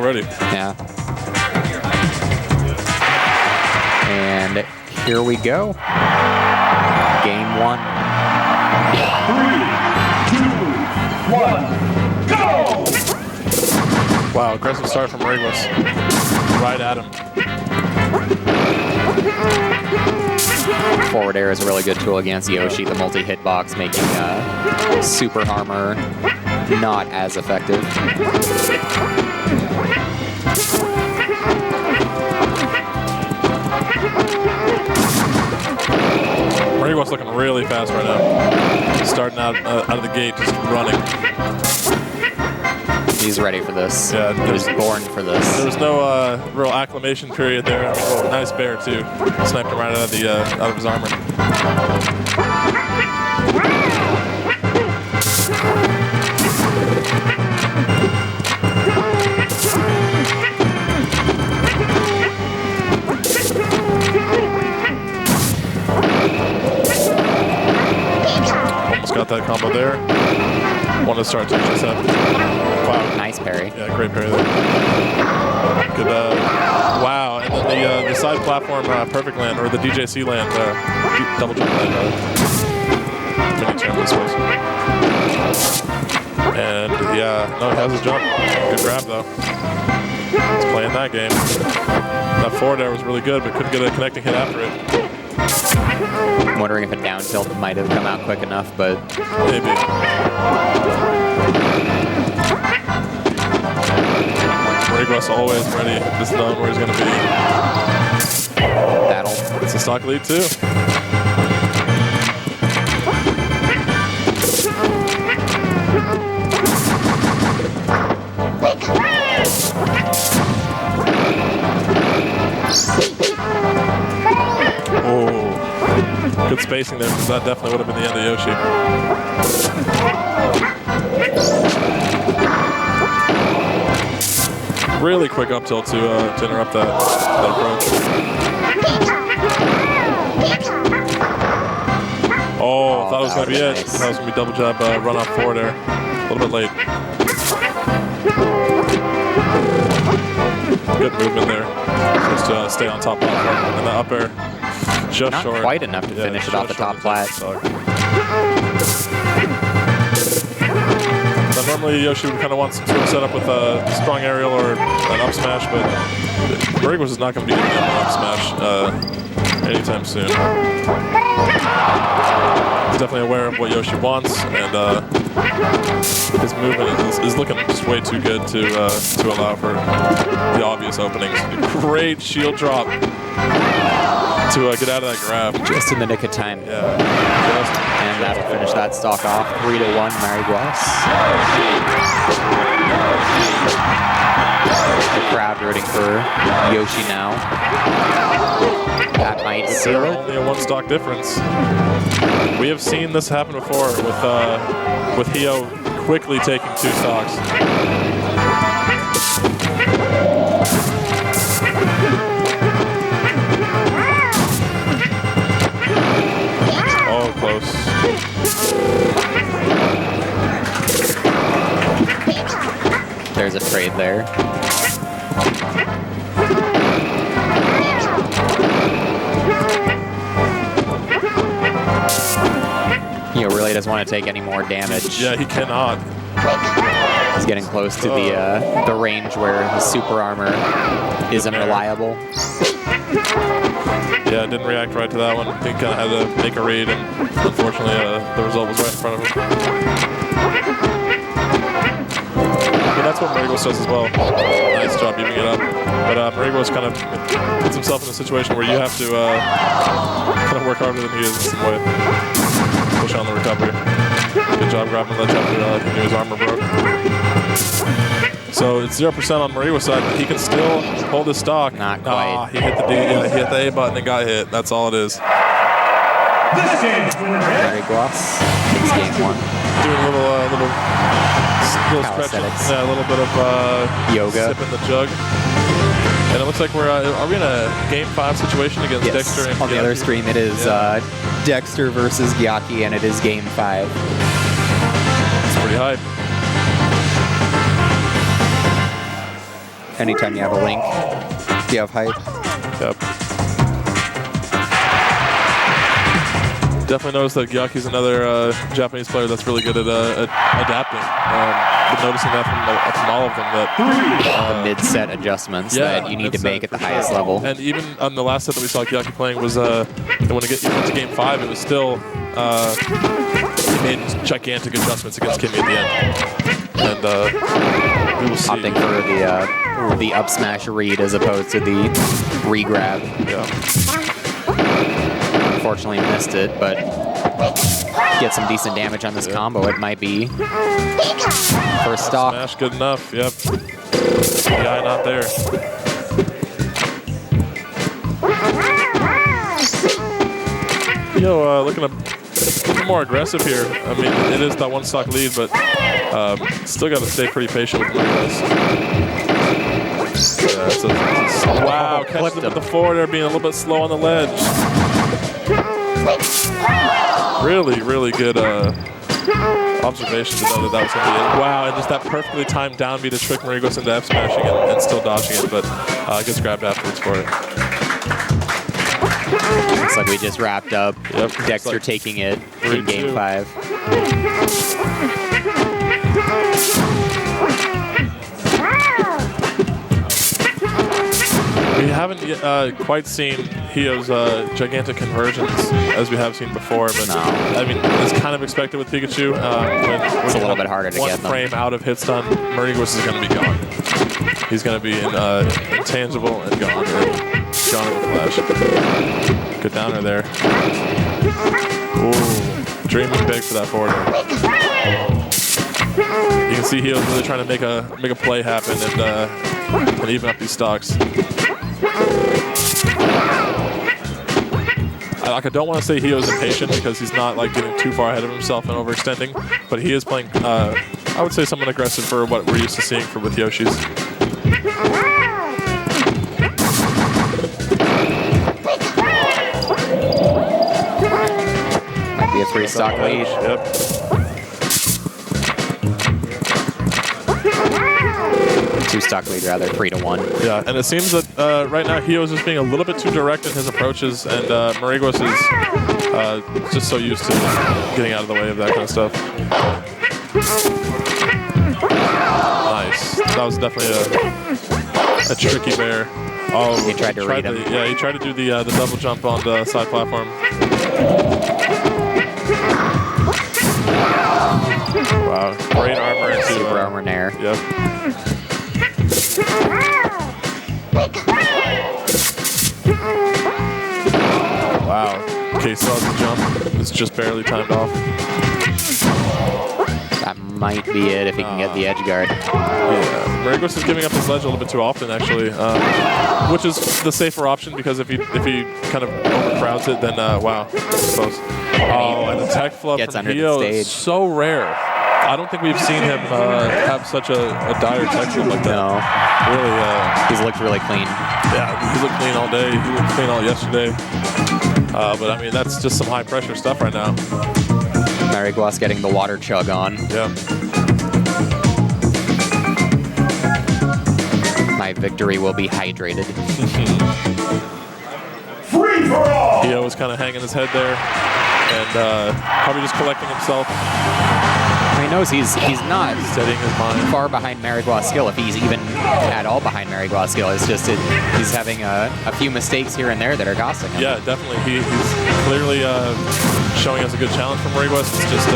already. Yeah. And here we go. Game 1. 3, 2, 1, go! Wow, aggressive start from Mariguas. Right at him. Forward air is a really good tool against Yoshi, the multi-hitbox, making super armor not as effective. Mariguas looking really fast right now. Starting out of the gate, just running. He's ready for this. Yeah, he was born for this. There was no real acclimation period there. Oh, nice bear too. Sniped him right out of his armor. Almost got that combo there. Want to start to just have. Wow. Nice parry. Yeah, great parry there. Good, wow, and then the side platform perfect land, or the DJC land, double jump land, mini turn this was. And yeah, no, he has his jump. Good grab though. He's playing that game. That forward air was really good, but couldn't get a connecting hit after it. I'm wondering if a down tilt might have come out quick enough, but maybe. Mariguas always ready, just knowing where he's going to be. It's a stock lead too. Oh, good spacing there, because that definitely would have been the end of Yoshi. Really quick up tilt to interrupt that approach. Oh, I thought it was going to be it. Nice. I thought it was going to be double jab run off forward there. A little bit late. Good movement there. Just to stay on top platform. And the up air just not short. quite enough to finish it off the top flat. Normally Yoshi would kind of want some sort of setup with a strong aerial or an up smash, but Mariguas is not going to be getting an up smash anytime soon. He's definitely aware of what Yoshi wants, and his movement is looking just way too good to allow for the obvious openings. Great shield drop to get out of that grab. Just in the nick of time. Yeah. And that'll finish that stock off. 3-1 Mariguas. The crowd rooting for Yoshi now. That might seal it. Only a one stock difference. We have seen this happen before with Hiyo quickly taking 2 stocks. Oh, close. There's a trade there. Hiyo really doesn't want to take any more damage. Yeah, he cannot. He's getting close to the range where his super armor is unreliable. Yeah, didn't react right to that one. He kind of had to make a read, and unfortunately the result was right in front of him. But that's what Mariguas does as well. Nice job beating it up. But Mariguas kind of puts himself in a situation where you have to kind of work harder than he is in some way. Push on the recovery. Good job grabbing that jump. He knew his armor broke. So it's 0% on Mariguas' side, but he can still hold his stock. Not quite. He hit the he hit the A button and got hit. That's all it is. Mariguas takes game 1. Doing a little stretching. Yeah, a little bit of yoga. Sipping the jug. And it looks like are we in a game 5 situation against Dexter and on the other stream it is Dexter versus Gyaki, and it is game 5. It's pretty hype. Anytime you have a link, you have hype. Yep. Definitely noticed that Gyaki's another Japanese player that's really good at adapting. Been noticing that from all of them. That The mid-set adjustments that you need to make at the highest level. And even on the last set that we saw Gyaki playing was when it went to Game 5, it was still he made gigantic adjustments against Kimmy at the end. And we will see. Opting for the up smash read as opposed to the re-grab. Yeah. Unfortunately missed it, but get some decent damage on this combo. It might be first stock. Smash good enough. Yep. The eye not there. Hiyo looking a little more aggressive here. I mean, it is that one stock lead, but still got to stay pretty patient with Mariguas. Yeah, wow, catches him with the forward there, being a little bit slow on the ledge. Really, really good observation to know that was going to be it. Wow, and just that perfectly timed down B to trick Mariguas into F smashing and still dodging it, but gets grabbed afterwards for it. Looks like we just wrapped up. Yep. Dexter Like taking it in Game 5. We haven't quite seen Hiyo's gigantic conversions as we have seen before, but No. I mean, it's kind of expected with Pikachu. When It's a little bit harder to one get them. frame out of hit stun, Mariguas is going to be gone. He's going to be intangible and gone. Gone with flash. Good downer there. Ooh, dreaming big for that forward. You can see Hiyo's really trying to make a play happen and even up these stocks. I don't want to say Hiyo's impatient because he's not like getting too far ahead of himself and overextending, but he is playing, I would say, somewhat aggressive for what we're used to seeing with Yoshi's. Might be a 3-stock lead. Yep. Two-stock lead, rather, 3-1. Yeah, and it seems that right now Hiyo's just being a little bit too direct in his approaches, and Mariguas is just so used to getting out of the way of that kind of stuff. Nice. That was definitely a tricky bear. Oh, He tried to read him. Yeah, he tried to do the double jump on the side platform. Wow, great armor into Super armor nair. Yep. Wow. Okay, so the jump. It's just barely timed off. That might be it if he can get the edge guard. Yeah, Mariguas is giving up his ledge a little bit too often, actually, which is the safer option because if he kind of overcrowds it, then wow, close. Oh, and the tech flub Gets from under the Hiyo stage. is so rare. I don't think we've seen him have such a dire tech flip like that. No. Really, He's looked really clean. yeah, he looked clean all day. He looked clean all yesterday. But I mean, that's just some high pressure stuff right now. Mariguas getting the water chug on. Yeah. My victory will be hydrated. Free for all! Hiyo was kind of hanging his head there and probably just collecting himself, He knows he's not steadying his mind. far behind Mariguas' skill, if he's even at all behind Mariguas' skill. It's just he's having a few mistakes here and there that are costing him. Yeah, definitely. He's clearly showing us a good challenge from Mariguas. It's just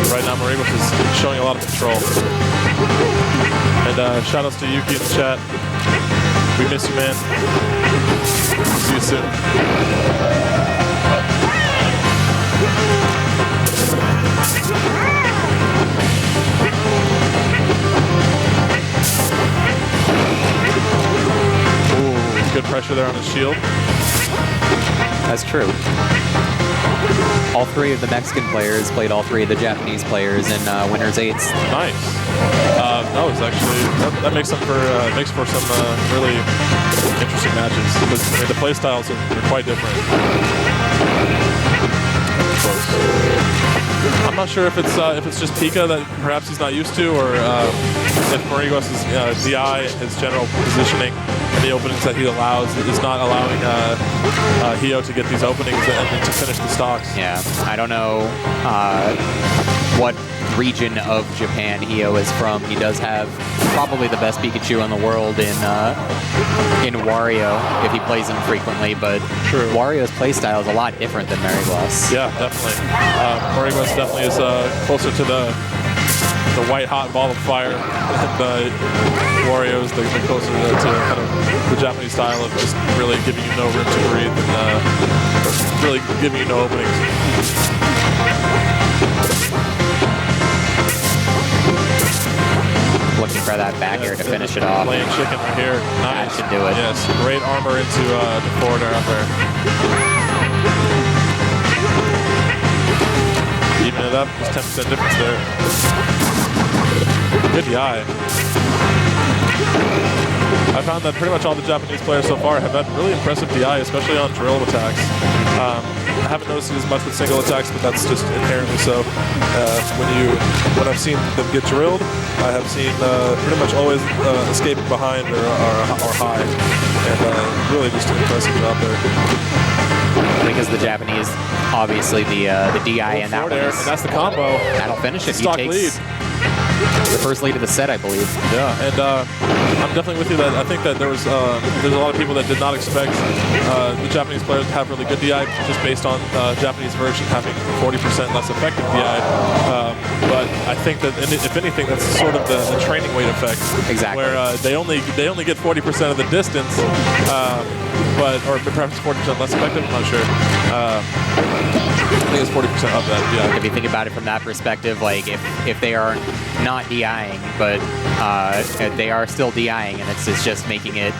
right now Mariguas is showing a lot of control. And shout outs to Yuki in the chat. We miss you, man. See you soon. Ooh, good pressure there on his shield. That's true. All three of the Mexican players played all three of the Japanese players in winners eights. Nice. That was actually that makes for some really interesting matches because I mean, the play styles are quite different. Close. I'm not sure if it's just Pika that perhaps he's not used to, or if Mariguas' DI, his general positioning, and the openings that he allows is not allowing Hiyo to get these openings and to finish the stocks. Yeah, I don't know what region of Japan Hiyo is from. He does have probably the best Pikachu in the world in Wario if he plays him frequently, but True. Wario's playstyle is a lot different than Mariguas. Yeah, definitely. Mariguas definitely is closer to the white hot ball of fire, and Wario is the closer to kind of the Japanese style of just really giving you no room to breathe and really giving you no openings. Looking for that back air to finish it off. Playing chicken right here. Nice. That should do it. Yes, great armor into the forward air up there. Even it up, just 10% difference there. Good DI. I found that pretty much all the Japanese players so far have had really impressive DI, especially on drill attacks. I haven't noticed it as much with single attacks, but that's just inherently so. When I've seen them get drilled, I have seen pretty much always escaping behind or high, and really just an impressive job there. Because the Japanese, obviously the DI in that one and that's the combo. That'll finish it. He Stock takes lead. the first lead of the set, I believe. Yeah, and I'm definitely with you that I think that there's a lot of people that did not expect the Japanese players to have really good DI just based on Japanese version having 40% less effective DI. But I think that if anything, that's sort of the training weight effect. Exactly. Where they only get 40% of the distance, or perhaps 40% less effective. I'm not sure. I think it's 40% of that. Yeah. If you think about it from that perspective, like if they are not DIing, but they are still DIing, and it's just making it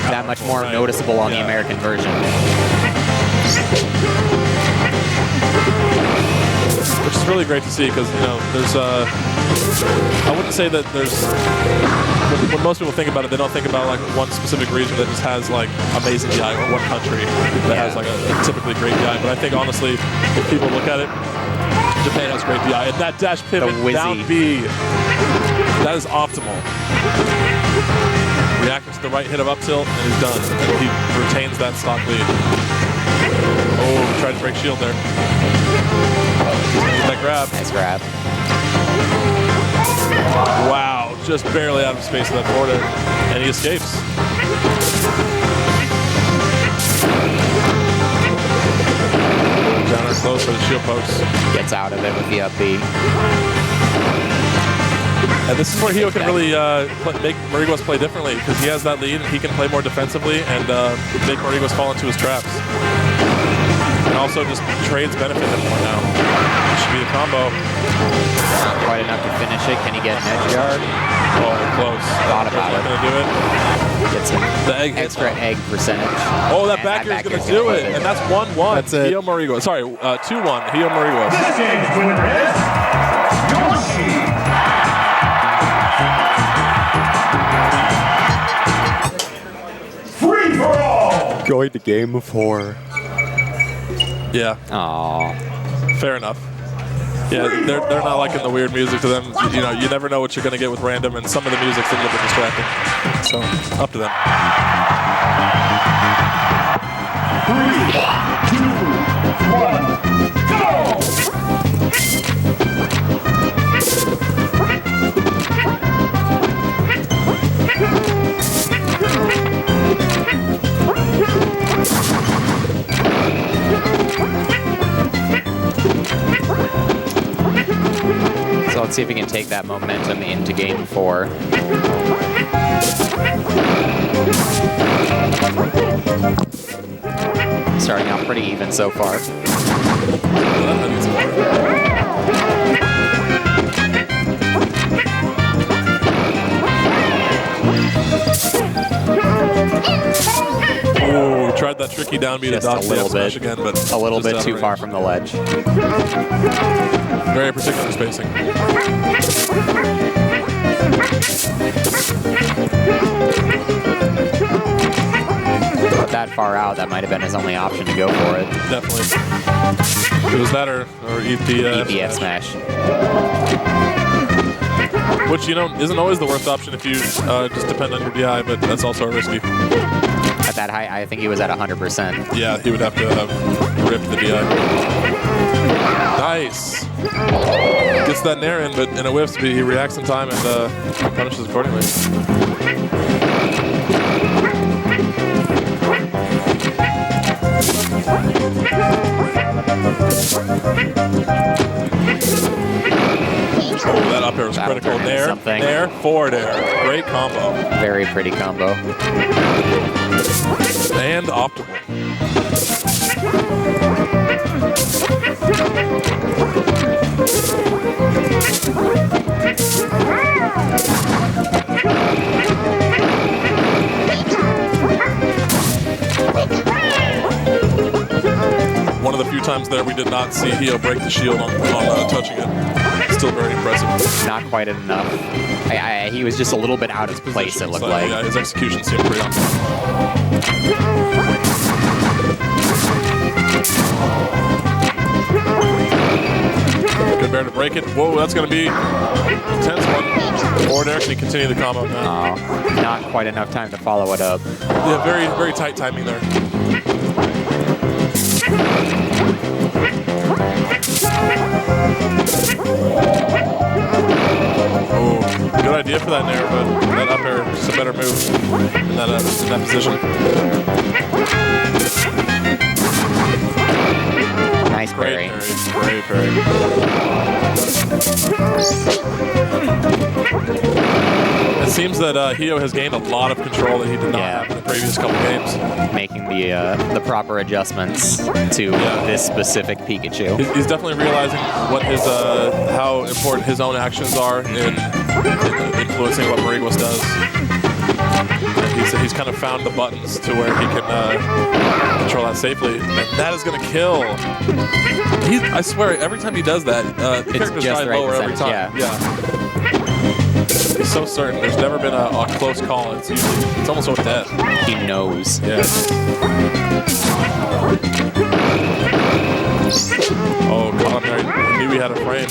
that much more noticeable on the American version. Which is really great to see, because there's I wouldn't say that there's when most people think about it, they don't think about like one specific region that just has like amazing DI, or one country that has like a typically great DI. But I think honestly, if people look at it, Japan has great DI, and that dash pivot down B, that is optimal. Reacting to the right hit of up tilt, and he's done. And he retains that stock lead. Oh, tried to break shield there. He's gonna get that grab. Nice grab. Wow, just barely out of space with that forward air, and he escapes. Down or close for the shield pokes. Gets out of it with the up B. And this is where Hiyo can really make Mariguas play differently, because he has that lead and he can play more defensively and make Mariguas fall into his traps. And also just trades benefit him more now. This should be a combo. Not quite enough to finish it. Can he get an edge guard? Oh, close. Thought about it. Gonna do it. Gets an The egg extra egg percentage. Oh, that back air is going to do it. And that's 1-1. That's it. Hiyo Mariguas. Sorry, 2-1. Hiyo Mariguas. This game's winner is Yoshi. Free for all. Going to game 4. Yeah. Aww. Fair enough. Yeah, they're not liking the weird music to them. You never know what you're going to get with random, and some of the music's a little bit distracting. So, up to them. 3, 2, 1, go! So let's see if we can take that momentum into game 4. Starting out pretty even so far. Oh, tried that tricky down B to dodge the up smash again, but a little just bit too far from the ledge. Very particular spacing. But that far out, that might have been his only option to go for it. Definitely. It was that or eat the EPF smash. Which, you know, isn't always the worst option if you just depend on your DI, but that's also risky. At that height, I think he was at 100%. Yeah, he would have to rip the DI. Nice. Gets that nair in, but in a whiff, he reacts in time and punishes accordingly. Oh, that up air was critical. Nair, forward air. Great combo. Very pretty combo. And optimal. One of the few times there we did not see Hiyo break the shield on touching it. Still very impressive. Not quite enough. He was just a little bit out of place, it looked like. Yeah, his execution seemed pretty on point. Good bear to break it. Whoa, that's going to be an intense one. Forward air, can he continue the combo now? Oh, not quite enough time to follow it up. Yeah, very, very tight timing there. Oh, good idea for that nair, but that up air is a better move in that position. Nice parry. Great parry. It seems that Hiyo has gained a lot of control that he did not have in the previous couple games. Making the proper adjustments to this specific Pikachu. He's definitely realizing what his how important his own actions are in influencing what Mariguas does. He's kind of found the buttons to where he can control that safely, and that is going to kill. I swear, every time he does that, the character's just die the right lower every time. Yeah. He's so certain. There's never been a close call. It's almost so dead. He knows. Yeah. Oh, caught him there. He knew he had a frame.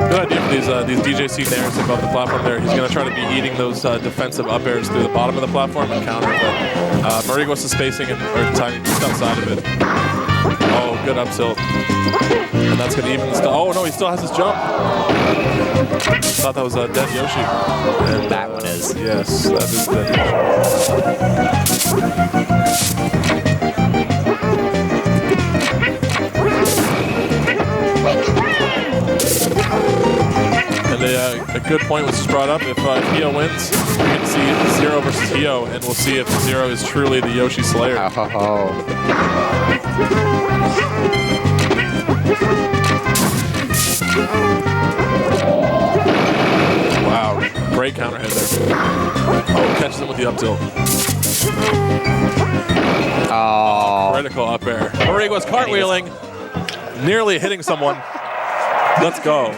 Good idea for these DJC nairs above the platform there. He's going to try to be eating those defensive up airs through the bottom of the platform and counter, but Mariguas is spacing or timing just outside of it. Oh, good up tilt. And that's going to even the oh no, he still has his jump. Thought that was a dead Yoshi. And that one is. Yes, that is dead And a good point was just brought up. If Hiyo wins, we get to see Zero versus Hiyo, and we'll see if Zero is truly the Yoshi Slayer. Wow, great counter hit there. Oh, catches him with the up tilt. Oh. Critical up air. Mariguas cartwheeling, nearly hitting someone. Let's go.